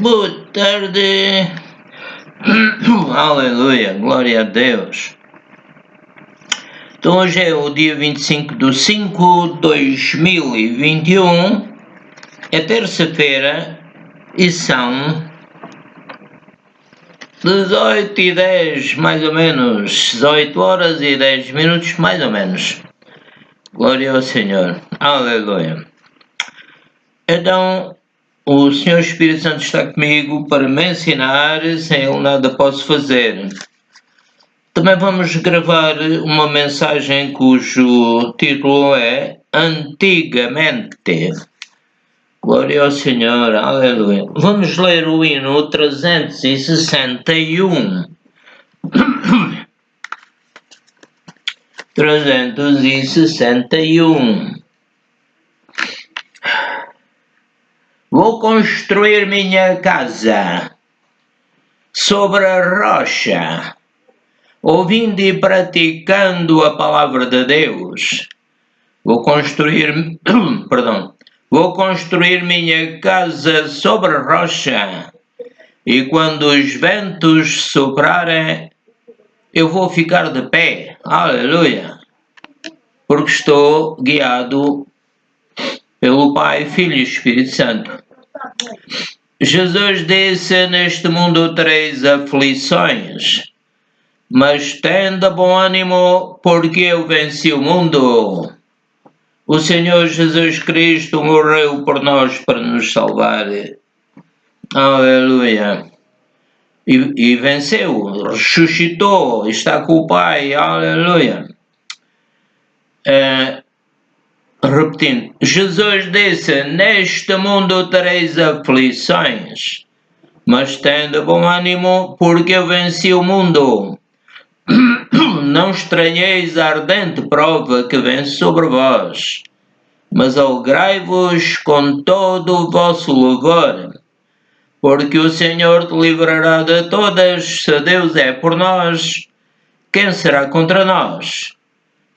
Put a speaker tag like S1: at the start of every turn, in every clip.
S1: Boa tarde. Aleluia, glória a Deus. Então hoje é o dia 25/5/2021, é terça-feira e são 18h10 mais ou menos, 18 horas e 10 minutos mais ou menos. Glória ao Senhor, aleluia. Então, o Senhor Espírito Santo está comigo para me ensinar, sem Ele nada posso fazer. Também vamos gravar uma mensagem cujo título é Antigamente. Glória ao Senhor, aleluia. Vamos ler o hino 361. 361. Vou construir minha casa sobre a rocha, ouvindo e praticando a palavra de Deus. Vou construir minha casa sobre a rocha, e quando os ventos soprarem, eu vou ficar de pé. Aleluia! Porque estou guiado pelo Pai, Filho e Espírito Santo. Jesus disse: neste mundo tereis aflições, mas tende bom ânimo, porque eu venci o mundo. O Senhor Jesus Cristo morreu por nós para nos salvar. Aleluia. E venceu, ressuscitou, está com o Pai. Aleluia. Repetindo, Jesus disse: neste mundo tereis aflições, mas tende bom ânimo, porque eu venci o mundo. Não estranheis a ardente prova que vem sobre vós, mas alegrai-vos com todo o vosso louvor, porque o Senhor te livrará de todas. Se Deus é por nós, quem será contra nós?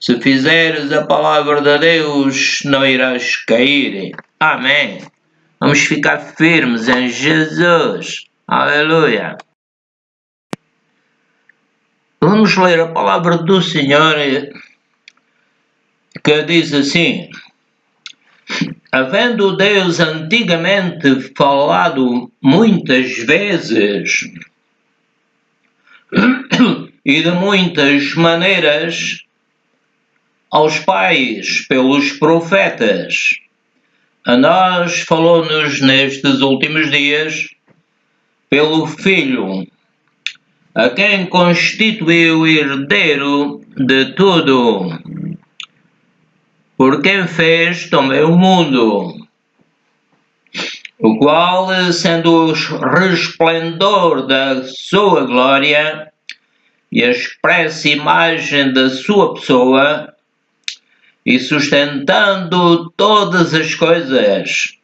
S1: Se fizeres a palavra de Deus, não irás cair. Amém. Vamos ficar firmes em Jesus. Aleluia. Vamos ler a palavra do Senhor, que diz assim: havendo Deus antigamente falado muitas vezes e de muitas maneiras aos pais pelos profetas, a nós falou-nos nestes últimos dias pelo Filho, a quem constituiu herdeiro de tudo, por quem fez também o mundo, o qual, sendo o resplendor da sua glória e a expressa imagem da sua pessoa, e sustentando todas as coisas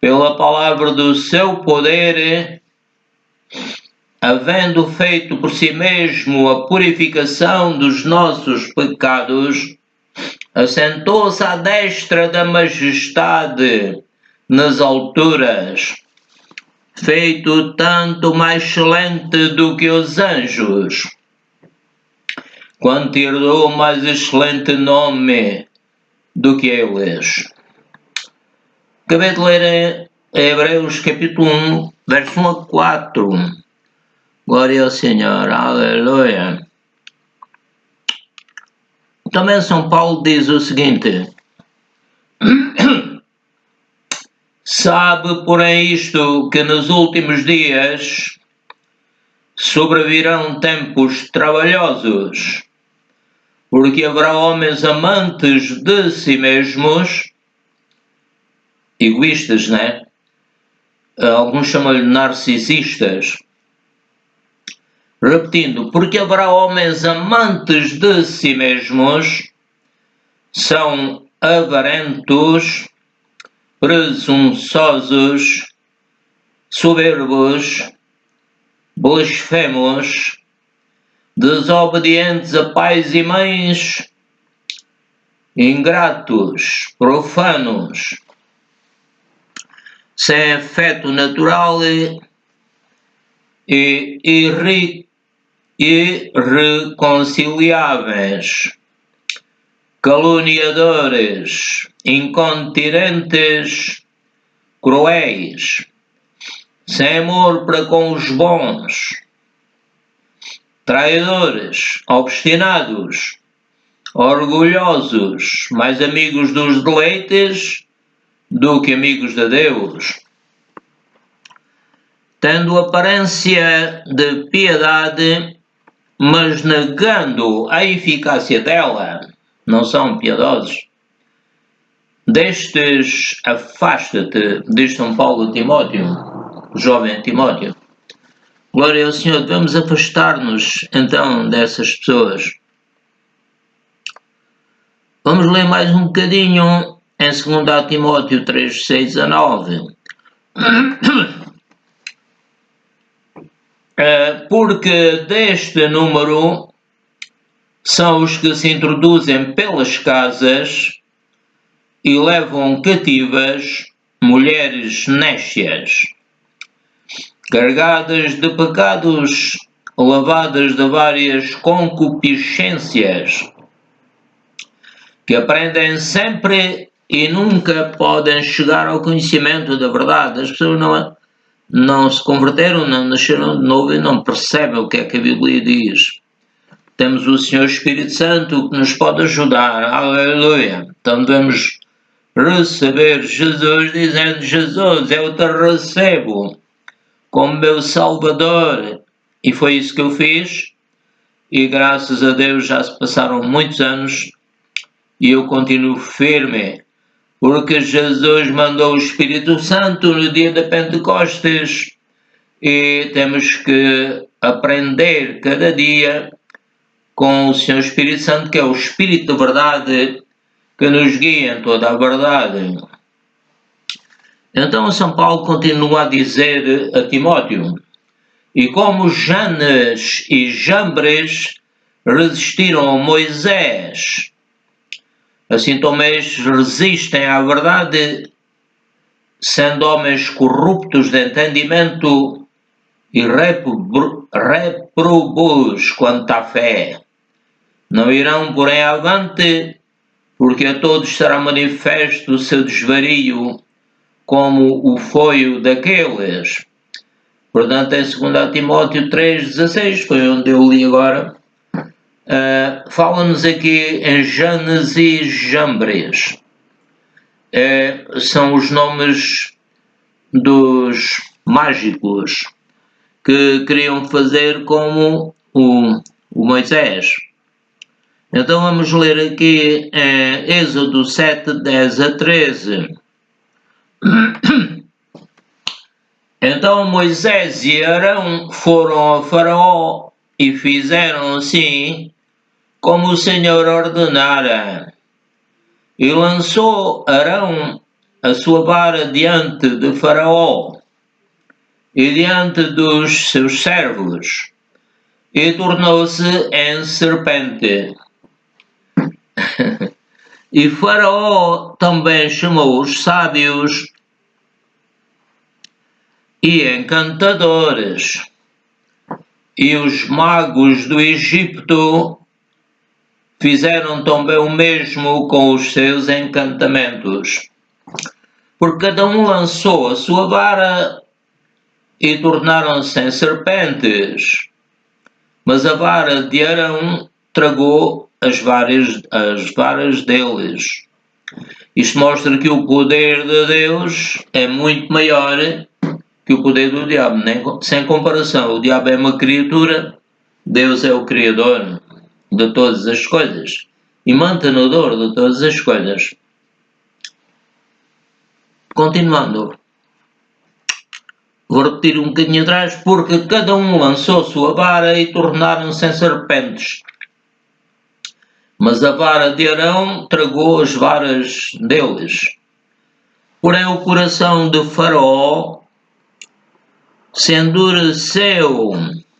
S1: pela palavra do seu poder, havendo feito por si mesmo a purificação dos nossos pecados, assentou-se à destra da majestade nas alturas, feito tanto mais excelente do que os anjos, quanto herdou mais excelente nome do que eles. Acabei de ler em Hebreus capítulo 1, verso 1 a 4. Glória ao Senhor, aleluia. Também São Paulo diz o seguinte: sabe, porém, isto, que nos últimos dias sobrevirão tempos trabalhosos, porque haverá homens amantes de si mesmos, egoístas, né? Alguns chamam-lhe narcisistas. Repetindo, porque haverá homens amantes de si mesmos, são avarentos, presunçosos, soberbos, blasfemos, desobedientes a pais e mães, ingratos, profanos, sem afeto natural e irreconciliáveis, caluniadores, incontinentes, cruéis, sem amor para com os bons, traidores, obstinados, orgulhosos, mais amigos dos deleites do que amigos de Deus, tendo aparência de piedade, mas negando a eficácia dela, não são piedosos. Destes afasta-te, diz São Paulo a Timóteo, o jovem Timóteo. Glória ao Senhor, devemos afastar-nos então dessas pessoas. Vamos ler mais um bocadinho em 2 Timóteo 3, 6 a 9. Porque deste número são os que se introduzem pelas casas e levam cativas mulheres nécias, carregadas de pecados, lavadas de várias concupiscências, que aprendem sempre e nunca podem chegar ao conhecimento da verdade. As pessoas não se converteram, não nasceram de novo e não percebem o que é que a Bíblia diz. Temos o Senhor Espírito Santo que nos pode ajudar. Aleluia! Então devemos receber Jesus, dizendo: Jesus, eu te recebo como meu Salvador. E foi isso que eu fiz. E graças a Deus já se passaram muitos anos e eu continuo firme, porque Jesus mandou o Espírito Santo no dia de Pentecostes e temos que aprender cada dia com o Senhor Espírito Santo, que é o Espírito de verdade que nos guia em toda a verdade. Então São Paulo continua a dizer a Timóteo: e como Janes e Jambres resistiram a Moisés, assim também resistem à verdade, sendo homens corruptos de entendimento e reprobos quanto à fé. Não irão, porém, avante, porque a todos será manifesto o seu desvario, como o foi o daqueles. Portanto, em 2 Timóteo 3,16, foi onde eu li agora, fala-nos aqui em Janes e Jambres. São os nomes dos mágicos que queriam fazer como o Moisés. Então vamos ler aqui em Êxodo 7, 10 a 13. Então Moisés e Arão foram a Faraó e fizeram assim como o Senhor ordenara. E lançou Arão a sua vara diante de Faraó e diante dos seus servos, e tornou-se em serpente. E Faraó também chamou os sábios e encantadores e os magos do Egito fizeram também o mesmo com os seus encantamentos, porque cada um lançou a sua vara e tornaram-se em serpentes, mas a vara de Arão tragou as varas deles. Isto mostra que o poder de Deus é muito maior que o poder do diabo, sem comparação. O diabo é uma criatura, Deus é o Criador de todas as coisas e mantenedor de todas as coisas. Continuando, vou repetir um bocadinho atrás, porque cada um lançou sua vara e tornaram-se em serpentes, mas a vara de Arão tragou as varas deles. Porém o coração de Faraó se endureceu,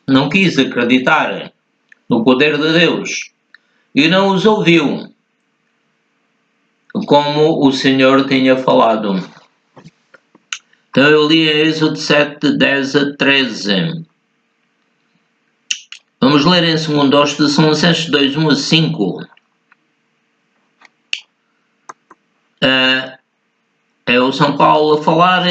S1: não quis acreditar no poder de Deus e não os ouviu, como o Senhor tinha falado. Então eu li em Êxodo 7, 10 a 13. Vamos ler em 2 Tessalonicenses 2, 1 a 5. É o São Paulo a falar.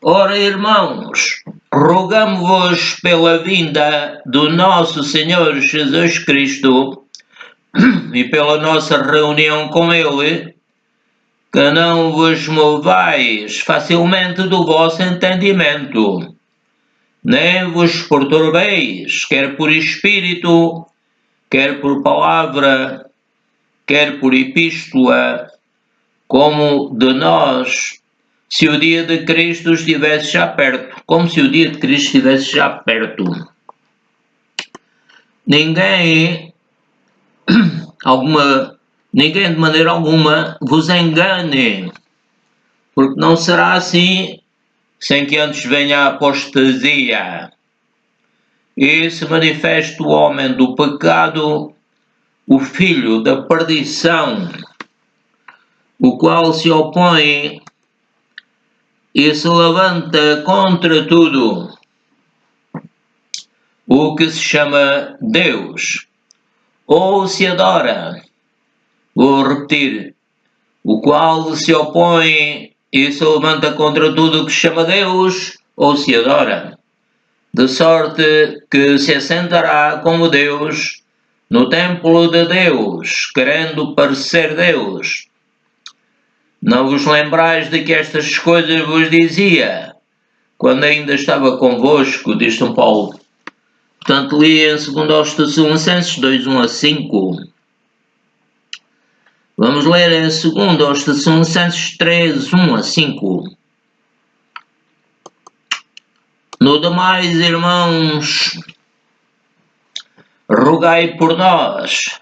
S1: Ora, irmãos, rogamo-vos pela vinda do nosso Senhor Jesus Cristo e pela nossa reunião com Ele, que não vos movais facilmente do vosso entendimento, nem vos perturbeis, quer por espírito, quer por palavra, quer por epístola, como de nós, se o dia de Cristo estivesse já perto, como se o dia de Cristo estivesse já perto. Ninguém de maneira alguma vos engane, porque não será assim sem que antes venha a apostasia e se manifeste o homem do pecado, o filho da perdição, o qual se opõe e se levanta contra tudo o que se chama Deus, ou se adora. Vou repetir, o qual se opõe e se levanta contra tudo o que se chama Deus, ou se adora, de sorte que se assentará como Deus no templo de Deus, querendo parecer Deus. Não vos lembrais de que estas coisas vos dizia, quando ainda estava convosco, diz São Paulo. Portanto, li em 2 Tessalonicenses 2, 1 a 5. Vamos ler em 2 Tessalonicenses 3, 1 a 5. No demais, irmãos, rogai por nós,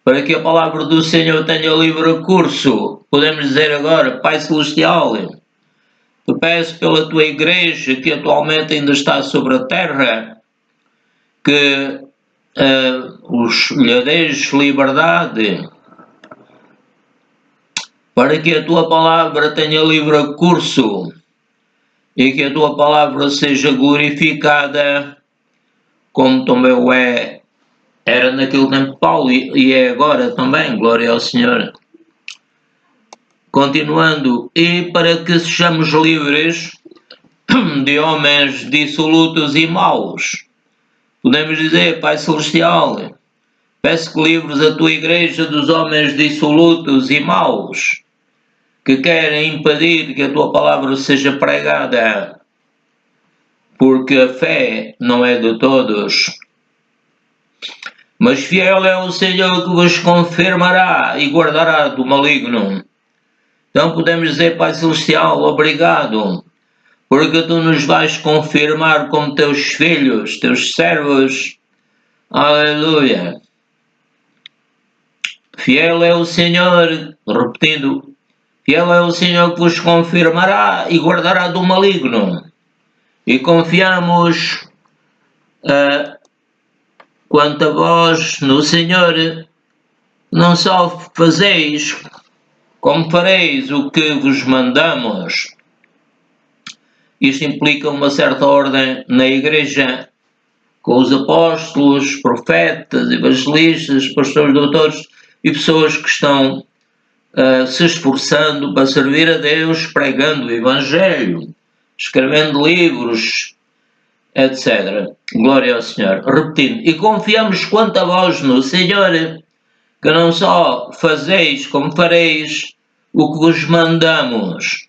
S1: para que a palavra do Senhor tenha livre curso. Podemos dizer agora, Pai Celestial, te peço pela tua igreja que atualmente ainda está sobre a terra, que lhe deixes liberdade, para que a tua palavra tenha livre curso e que a tua palavra seja glorificada, como também o era naquele tempo de Paulo e é agora também, glória ao Senhor. Continuando, e para que sejamos livres de homens dissolutos e maus, podemos dizer, Pai Celestial, peço que livres a tua igreja dos homens dissolutos e maus, que querem impedir que a tua palavra seja pregada, porque a fé não é de todos. Mas fiel é o Senhor que vos confirmará e guardará do maligno. Então podemos dizer, Pai Celestial, obrigado, porque tu nos vais confirmar como teus filhos, teus servos. Aleluia. Fiel é o Senhor, repetindo, fiel é o Senhor que vos confirmará e guardará do maligno. E confiamos quanto a vós no Senhor, não só fazeis, como fareis o que vos mandamos. Isto implica uma certa ordem na Igreja, com os apóstolos, profetas, evangelistas, pastores, doutores e pessoas que estão se esforçando para servir a Deus, pregando o Evangelho, escrevendo livros, etc. Glória ao Senhor. Repetindo, e confiamos quanto a vós no Senhor, que não só fazeis como fareis o que vos mandamos.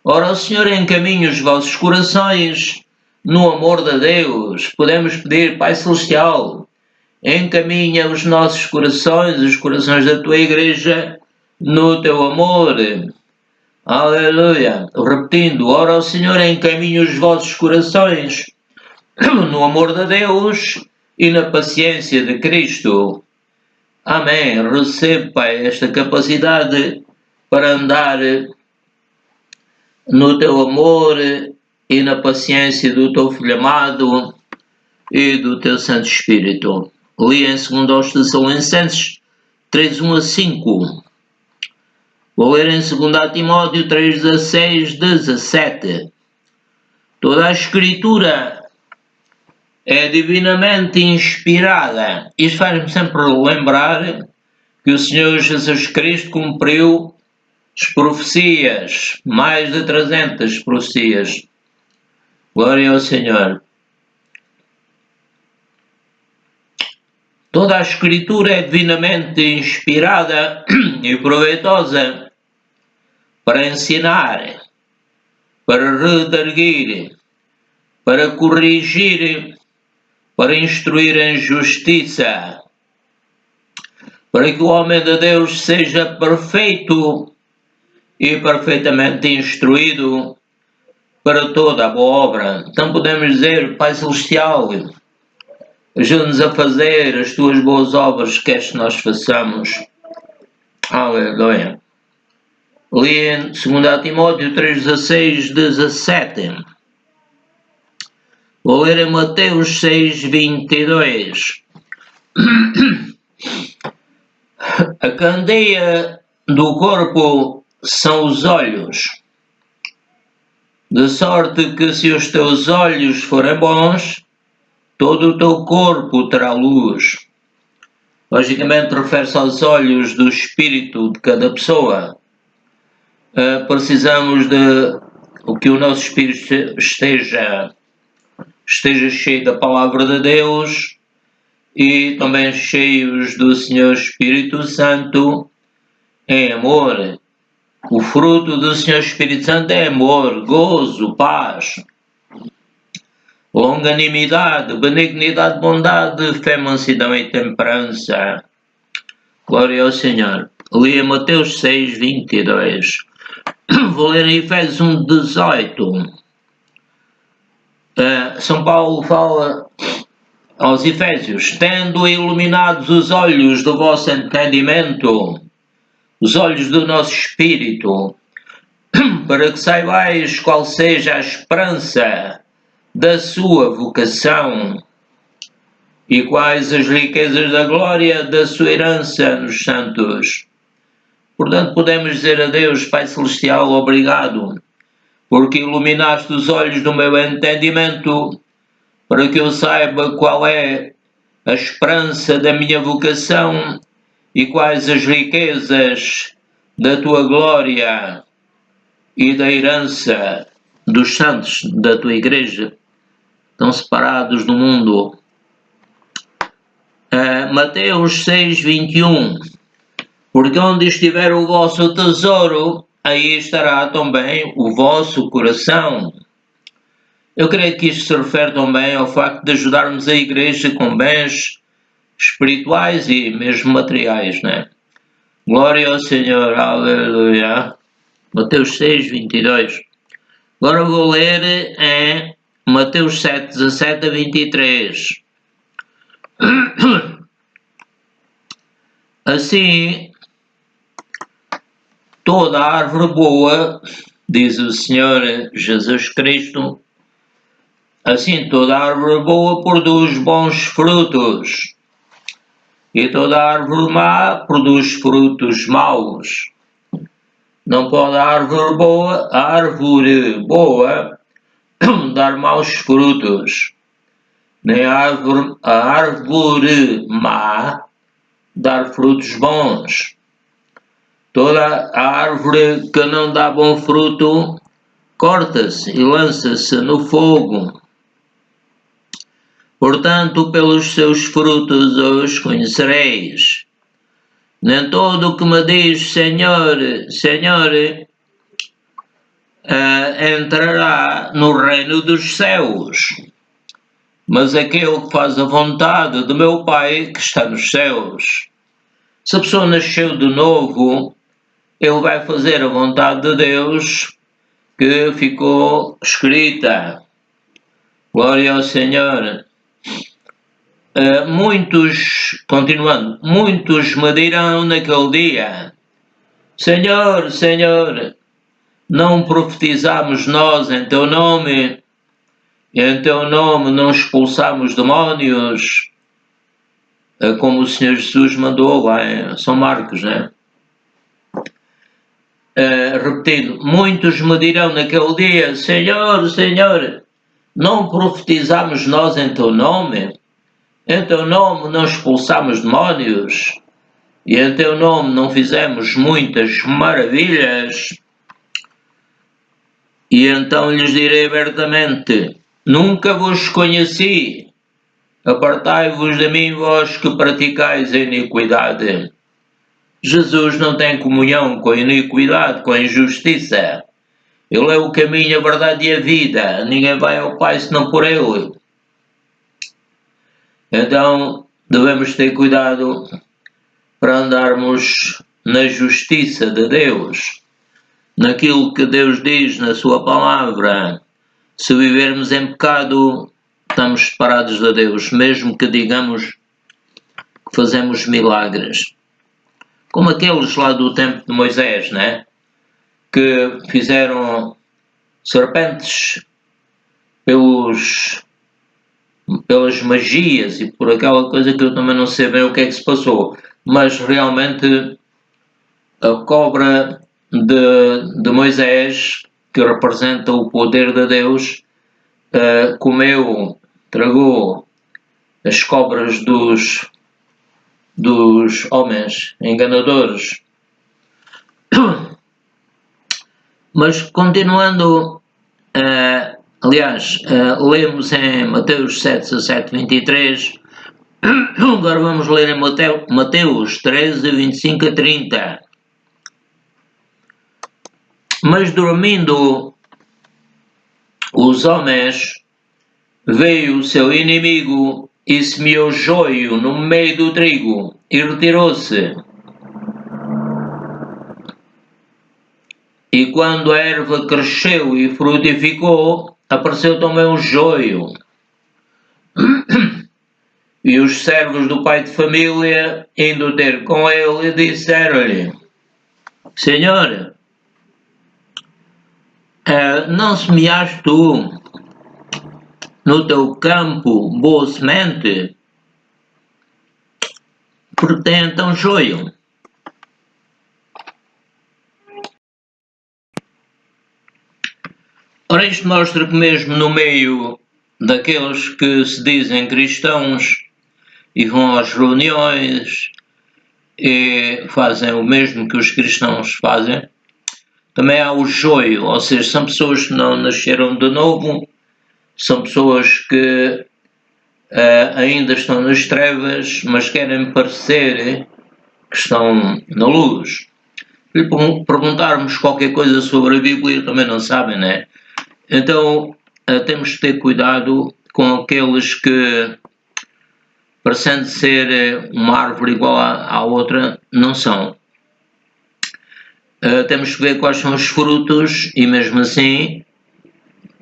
S1: Ora, o Senhor encaminha os vossos corações no amor de Deus. Podemos pedir, Pai Celestial, encaminha os nossos corações, os corações da tua igreja, no teu amor. Aleluia. Repetindo, ora, o Senhor encaminha os vossos corações no amor de Deus e na paciência de Cristo. Amém. Recebe, Pai, esta capacidade para andar no teu amor e na paciência do teu Filho amado e do teu Santo Espírito. Li em 2 Tessalonicenses 3, 1 a 5. Vou ler em 2 Timóteo 3, 16, 17. Toda a Escritura é divinamente inspirada. Isto faz-me sempre lembrar que o Senhor Jesus Cristo cumpriu as profecias, mais de 300 profecias. Glória ao Senhor. Toda a Escritura é divinamente inspirada e proveitosa para ensinar, para redarguir, para corrigir, para instruir em justiça, para que o homem de Deus seja perfeito e perfeitamente instruído para toda a boa obra. Então podemos dizer, Pai Celestial, ajuda-nos a fazer as tuas boas obras que queres que nós façamos. Aleluia. Li em 2 Timóteo 3, 16, 17. Vou ler em Mateus 6, 22. A candeia do corpo são os olhos, de sorte que se os teus olhos forem bons, todo o teu corpo terá luz. Logicamente refere-se aos olhos do espírito de cada pessoa. Precisamos de que o nosso espírito esteja cheio da palavra de Deus e também cheios do Senhor Espírito Santo em amor. O fruto do Senhor Espírito Santo é amor, gozo, paz, longanimidade, benignidade, bondade, fé, mansidão e temperança. Glória ao Senhor. Li em Mateus 6, 22. Vou ler em Efésios 1, 18. São Paulo fala aos Efésios: tendo iluminados os olhos do vosso entendimento, os olhos do nosso espírito, para que saibais qual seja a esperança da sua vocação e quais as riquezas da glória da sua herança nos santos. Portanto, podemos dizer a Deus, Pai Celestial, obrigado, porque iluminaste os olhos do meu entendimento, para que eu saiba qual é a esperança da minha vocação e quais as riquezas da tua glória e da herança dos santos da tua igreja, estão separados do mundo. Mateus 6, 21. Porque onde estiver o vosso tesouro, aí estará também o vosso coração. Eu creio que isto se refere também ao facto de ajudarmos a igreja com bens espirituais e mesmo materiais, né? Glória ao Senhor, aleluia. Mateus 6, 22. Agora vou ler em Mateus 7, 17 a 23. Assim, toda árvore boa, diz o Senhor Jesus Cristo, assim toda árvore boa produz bons frutos, e toda árvore má produz frutos maus. Não pode a árvore boa dar maus frutos, nem a árvore má dar frutos bons. Toda a árvore que não dá bom fruto corta-se e lança-se no fogo. Portanto, pelos seus frutos os conhecereis. Nem todo o que me diz Senhor, Senhor, entrará no reino dos céus, mas aquele que faz a vontade do meu Pai que está nos céus. Se a pessoa nasceu de novo, ele vai fazer a vontade de Deus que ficou escrita. Glória ao Senhor. Continuando, muitos me dirão naquele dia: Senhor, Senhor, não profetizamos nós em teu nome, e em teu nome não expulsamos demónios, como o Senhor Jesus mandou lá em São Marcos, né? repetindo, muitos me dirão naquele dia, Senhor, Senhor, não profetizamos nós em teu nome não expulsamos demónios, e em teu nome não fizemos muitas maravilhas. E então lhes direi abertamente, nunca vos conheci, apartai-vos de mim, vós que praticais a iniquidade. Jesus não tem comunhão com a iniquidade, com a injustiça. Ele é o caminho, a verdade e a vida. Ninguém vai ao Pai senão por Ele. Então, devemos ter cuidado para andarmos na justiça de Deus, naquilo que Deus diz na sua palavra. Se vivermos em pecado, estamos separados de Deus, mesmo que digamos que fazemos milagres. Como aqueles lá do tempo de Moisés, né? Que fizeram serpentes pelas magias e por aquela coisa que eu também não sei bem o que é que se passou, mas realmente a cobra de Moisés, que representa o poder de Deus, tragou as cobras dos homens enganadores. Mas continuando, lemos em Mateus 7, 17, 23, agora vamos ler em Mateus 13, 25 a 30. Mas dormindo os homens, veio o seu inimigo e semeou joio no meio do trigo e retirou-se. E quando a erva cresceu e frutificou, apareceu também o joio. E os servos do pai de família, indo ter com ele, disseram-lhe, Senhor, não semeaste tu no teu campo boa semente? Porque tem então joio. Ora, isto mostra que mesmo no meio daqueles que se dizem cristãos e vão às reuniões e fazem o mesmo que os cristãos fazem, também há o joio, ou seja, são pessoas que não nasceram de novo, são pessoas que ainda estão nas trevas, mas querem parecer que estão na luz. Se perguntarmos qualquer coisa sobre a Bíblia, também não sabem, né? Então, temos que ter cuidado com aqueles que, parecendo ser uma árvore igual à outra, não são. Temos que ver quais são os frutos e, mesmo assim,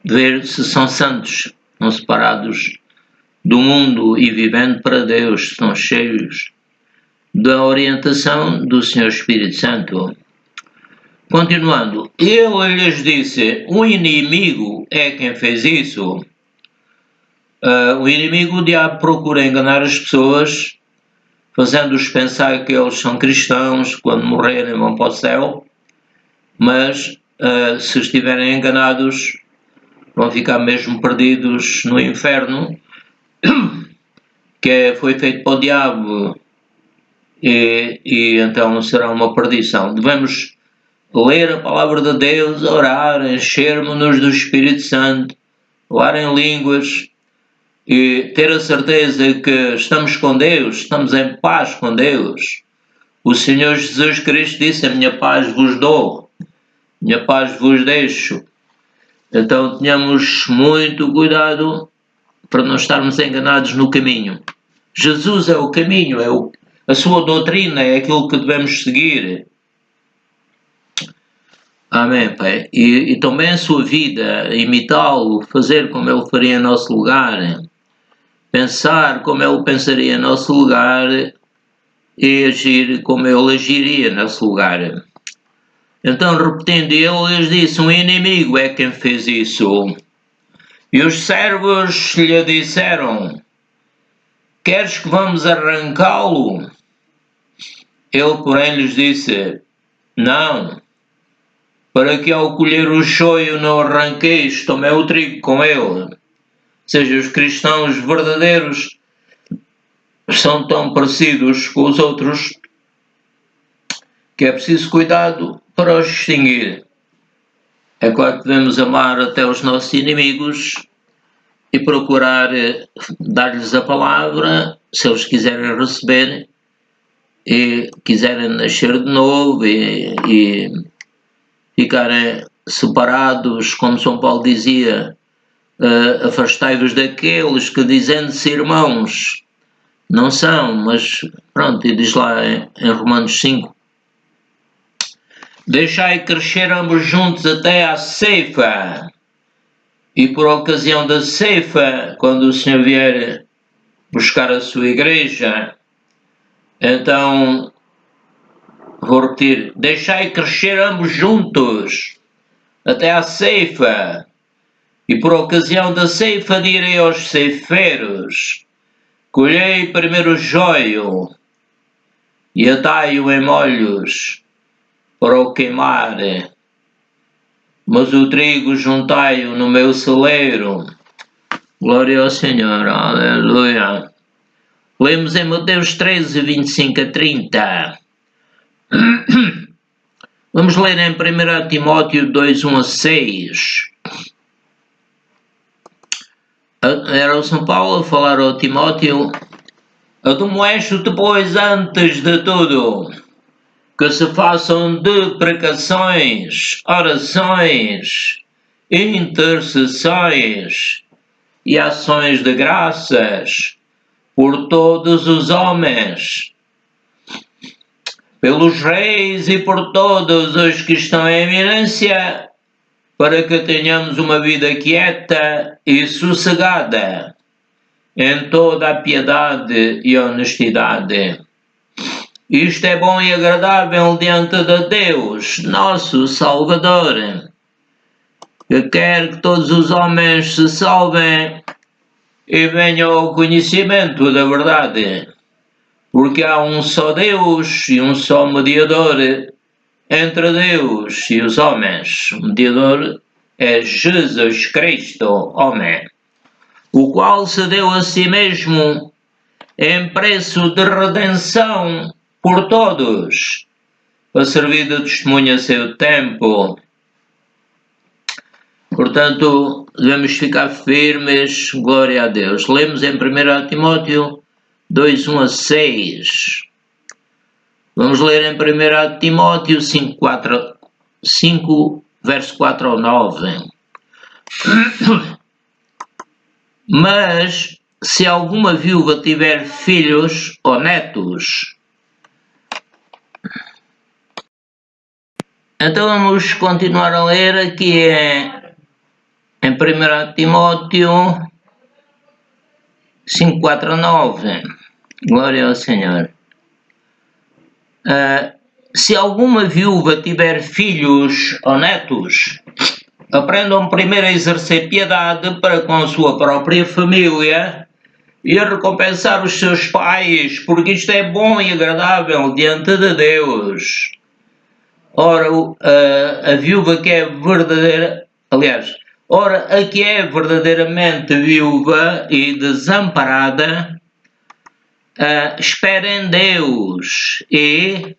S1: ver se são santos, não separados do mundo e vivendo para Deus, são cheios da orientação do Senhor Espírito Santo. Continuando, ele lhes disse, o inimigo é quem fez isso. O inimigo, o diabo, procura enganar as pessoas, fazendo-os pensar que eles são cristãos, quando morrerem vão para o céu, mas se estiverem enganados, vão ficar mesmo perdidos no inferno, que foi feito para o diabo, e então será uma perdição. Devemos ler a palavra de Deus, orar, enchermos-nos do Espírito Santo, falar em línguas e ter a certeza que estamos com Deus, estamos em paz com Deus. O Senhor Jesus Cristo disse, a minha paz vos dou, minha paz vos deixo. Então tenhamos muito cuidado para não estarmos enganados no caminho. Jesus é o caminho, a sua doutrina é aquilo que devemos seguir. Amém, Pai. E também a sua vida, imitá-lo, fazer como ele faria em nosso lugar, pensar como ele pensaria em nosso lugar e agir como ele agiria em nosso lugar. Então, repetindo, ele lhes disse, um inimigo é quem fez isso. E os servos lhe disseram, queres que vamos arrancá-lo? Ele, porém, lhes disse, não, para que ao colher o joio não arranqueis também o trigo com ele. Ou seja, os cristãos verdadeiros são tão parecidos com os outros que é preciso cuidado para os distinguir. É claro que devemos amar até os nossos inimigos e procurar dar-lhes a palavra, se eles quiserem receber e quiserem nascer de novo e ficarem separados, como São Paulo dizia, afastai-vos daqueles que dizendo-se irmãos não são, mas pronto, e diz lá em Romanos 5, deixai crescer ambos juntos até à ceifa, e por ocasião da ceifa, quando o Senhor vier buscar a sua igreja, então vou repetir, deixai crescer ambos juntos até à ceifa, e por ocasião da ceifa direi aos ceifeiros, colhei primeiro o joio e atai-o em molhos para o queimar, mas o trigo juntai-o no meu celeiro. Glória ao Senhor, aleluia. Lemos em Mateus 13, 25 a 30. Vamos ler em 1 Timóteo 2, 1 a 6. Era o São Paulo a falar ao Timóteo: admoesto-te, pois, antes de tudo, que se façam deprecações, orações, intercessões e ações de graças por todos os homens, pelos reis e por todos os que estão em eminência, para que tenhamos uma vida quieta e sossegada, em toda a piedade e honestidade. Isto é bom e agradável diante de Deus, nosso Salvador, que quer que todos os homens se salvem e venham ao conhecimento da verdade, porque há um só Deus e um só mediador entre Deus e os homens. O mediador é Jesus Cristo, homem, o qual se deu a si mesmo em preço de redenção por todos, para servir de testemunho a seu tempo. Portanto, devemos ficar firmes, glória a Deus. Lemos em 1 Timóteo 2, 1 a 6. Vamos ler em 1 Timóteo 5, verso 4 ao 9. Mas, se alguma viúva tiver filhos ou netos, então vamos continuar a ler aqui em 1 Timóteo 5, 4 a 9. Glória ao Senhor. Se alguma viúva tiver filhos ou netos, aprendam primeiro a exercer piedade para com a sua própria família e a recompensar os seus pais, porque isto é bom e agradável diante de Deus. Ora, a viúva que é verdadeira, a que é verdadeiramente viúva e desamparada, espera em Deus e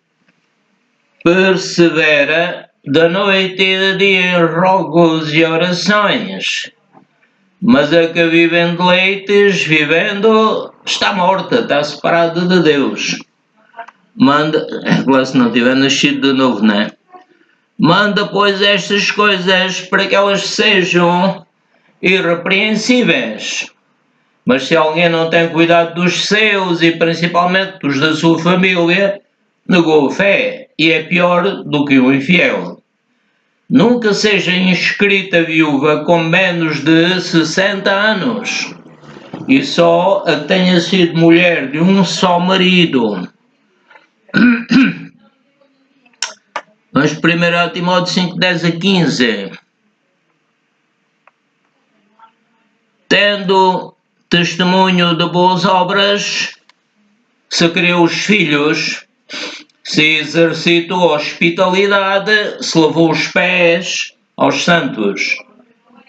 S1: persevera de noite e de dia em rogos e orações. Mas a que vive em deleites, vivendo, está morta, está separada de Deus. Manda, se não tiver nascido de novo, né? Manda, pois, estas coisas para que elas sejam irrepreensíveis. Mas se alguém não tem cuidado dos seus e principalmente dos da sua família, negou a fé e é pior do que o infiel. Nunca seja inscrita viúva com menos de 60 anos e só a que tenha sido mulher de um só marido. Vamos 1 Timóteo 5, 10 a 15. Tendo testemunho de boas obras, se criou os filhos, se exercitou hospitalidade, se lavou os pés aos santos,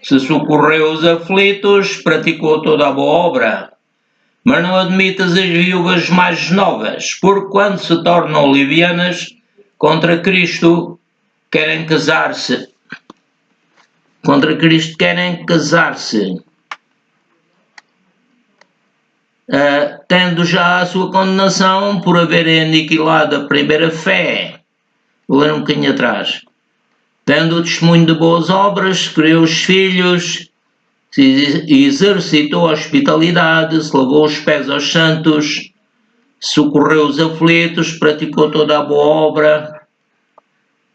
S1: se socorreu os aflitos, praticou toda a boa obra. Mas não admitas as viúvas mais novas, porque quando se tornam levianas contra Cristo, querem casar-se. Contra Cristo querem casar-se. Tendo já a sua condenação por haverem aniquilado a primeira fé. Vou ler um bocadinho atrás. Tendo o testemunho de boas obras, criou os filhos, se exercitou a hospitalidade, se lavou os pés aos santos, socorreu os aflitos, praticou toda a boa obra.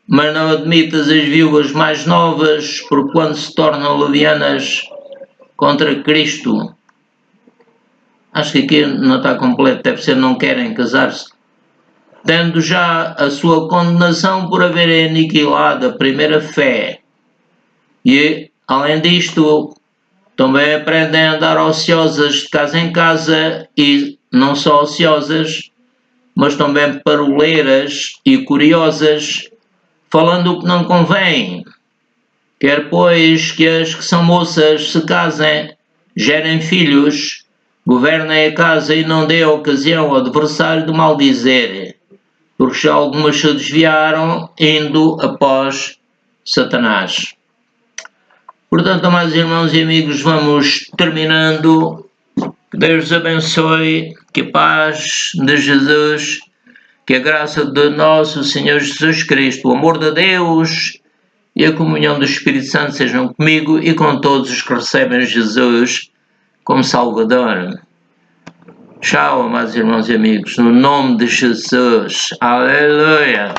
S1: Mas não admitas as viúvas mais novas, por quando se tornam levianas contra Cristo. Acho que aqui não está completo, deve ser não querem casar-se. Tendo já a sua condenação por haverem aniquilado a primeira fé. E, além disto, também aprendem a andar ociosas de casa em casa, e não só ociosas, mas também paroleiras e curiosas, falando o que não convém. Quer, pois, que as que são moças se casem, gerem filhos, governem a casa e não dê ocasião ao adversário de maldizer, porque já algumas se desviaram, indo após Satanás. Portanto, amados irmãos e amigos, vamos terminando. Que Deus abençoe, que a paz de Jesus, que a graça de nosso Senhor Jesus Cristo, o amor de Deus e a comunhão do Espírito Santo sejam comigo e com todos os que recebem Jesus como Salvador. Tchau, amados irmãos e amigos, no nome de Jesus. Aleluia!